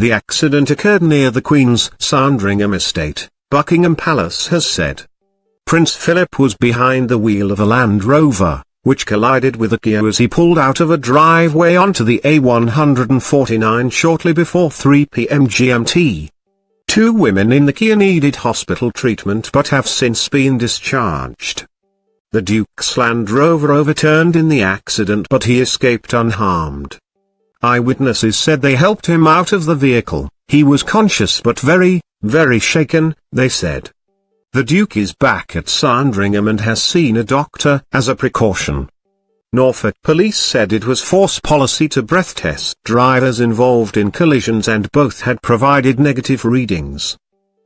The accident occurred near the Queen's Sandringham estate, Buckingham Palace has said. Prince Philip was behind the wheel of a Land Rover, which collided with a Kia as he pulled out of a driveway onto the A149 shortly before 3 p.m. GMT. 2 women in the Kia needed hospital treatment but have since been discharged. The Duke's Land Rover overturned in the accident but he escaped unharmed. Eyewitnesses said they helped him out of the vehicle. He was conscious but very, very shaken, they said. The Duke is back at Sandringham and has seen a doctor as a precaution. Norfolk police said it was force policy to breath test drivers involved in collisions and both had provided negative readings.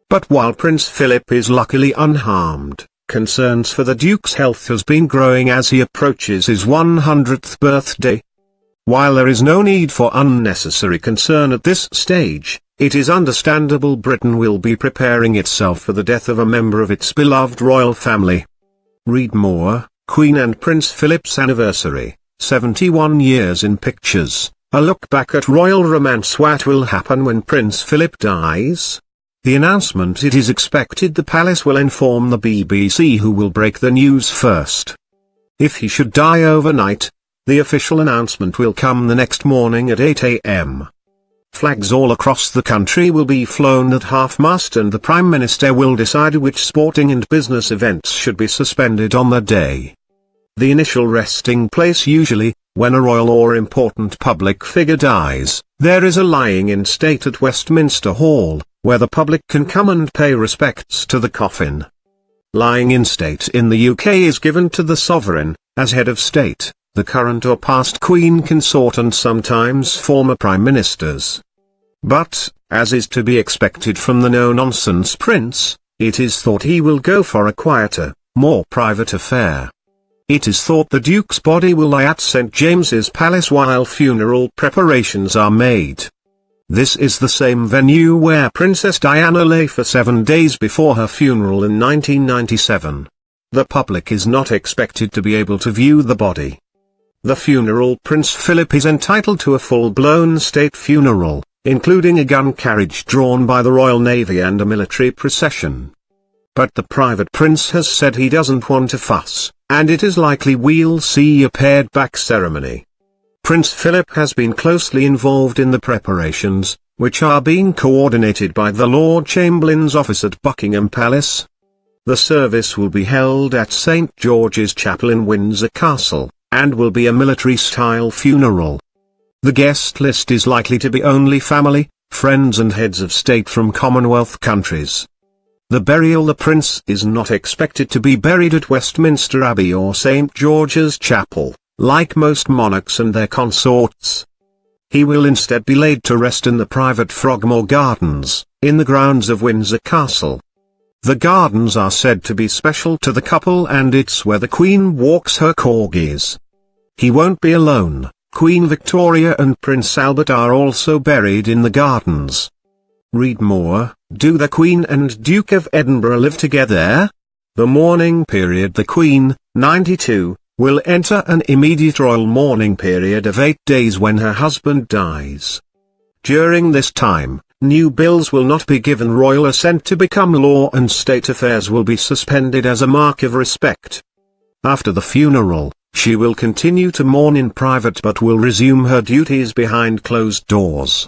But while Prince Philip is luckily unharmed, concerns for the Duke's health has been growing as he approaches his 100th birthday. While there is no need for unnecessary concern at this stage, it is understandable Britain will be preparing itself for the death of a member of its beloved royal family. Read more, Queen and Prince Philip's anniversary, 71 years in pictures, a look back at royal romance. What will happen when Prince Philip dies? The announcement: it is expected the palace will inform the BBC who will break the news first. If he should die overnight, the official announcement will come the next morning at 8 a.m. Flags all across the country will be flown at half-mast and the Prime Minister will decide which sporting and business events should be suspended on the day. The initial resting place: usually, when a royal or important public figure dies, there is a lying-in state at Westminster Hall, where the public can come and pay respects to the coffin. Lying-in state in the UK is given to the sovereign, as head of state, the current or past Queen Consort and sometimes former Prime Ministers. But, as is to be expected from the no-nonsense prince, it is thought he will go for a quieter, more private affair. It is thought the Duke's body will lie at St James's Palace while funeral preparations are made. This is the same venue where Princess Diana lay for 7 days before her funeral in 1997. The public is not expected to be able to view the body. The funeral: Prince Philip is entitled to a full-blown state funeral, including a gun carriage drawn by the Royal Navy and a military procession. But the private prince has said he doesn't want a fuss, and it is likely we'll see a pared-back ceremony. Prince Philip has been closely involved in the preparations, which are being coordinated by the Lord Chamberlain's office at Buckingham Palace. The service will be held at St George's Chapel in Windsor Castle, and will be a military-style funeral. The guest list is likely to be only family, friends and heads of state from Commonwealth countries. The burial: the prince is not expected to be buried at Westminster Abbey or St George's Chapel, like most monarchs and their consorts. He will instead be laid to rest in the private Frogmore Gardens, in the grounds of Windsor Castle. The gardens are said to be special to the couple and it's where the Queen walks her corgis. He won't be alone. Queen Victoria and Prince Albert are also buried in the gardens. Read more, do the Queen and Duke of Edinburgh live together? The mourning period: the Queen, 92, will enter an immediate royal mourning period of 8 days when her husband dies. During this time, new bills will not be given royal assent to become law and state affairs will be suspended as a mark of respect. After the funeral, she will continue to mourn in private but will resume her duties behind closed doors.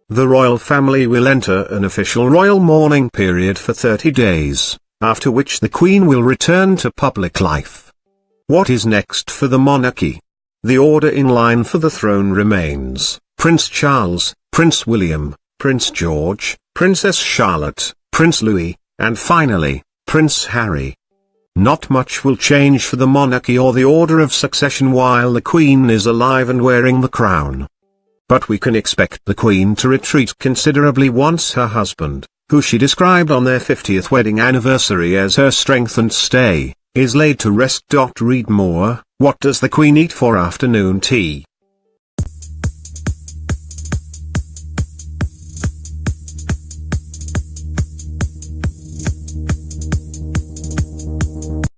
The royal family will enter an official royal mourning period for 30 days, after which the Queen will return to public life. What is next for the monarchy? The order in line for the throne remains: Prince Charles, Prince William, Prince George, Princess Charlotte, Prince Louis, and finally, Prince Harry. Not much will change for the monarchy or the order of succession while the Queen is alive and wearing the crown. But we can expect the Queen to retreat considerably once her husband, who she described on their 50th wedding anniversary as her strength and stay, is laid to rest. Read more, what does the Queen eat for afternoon tea?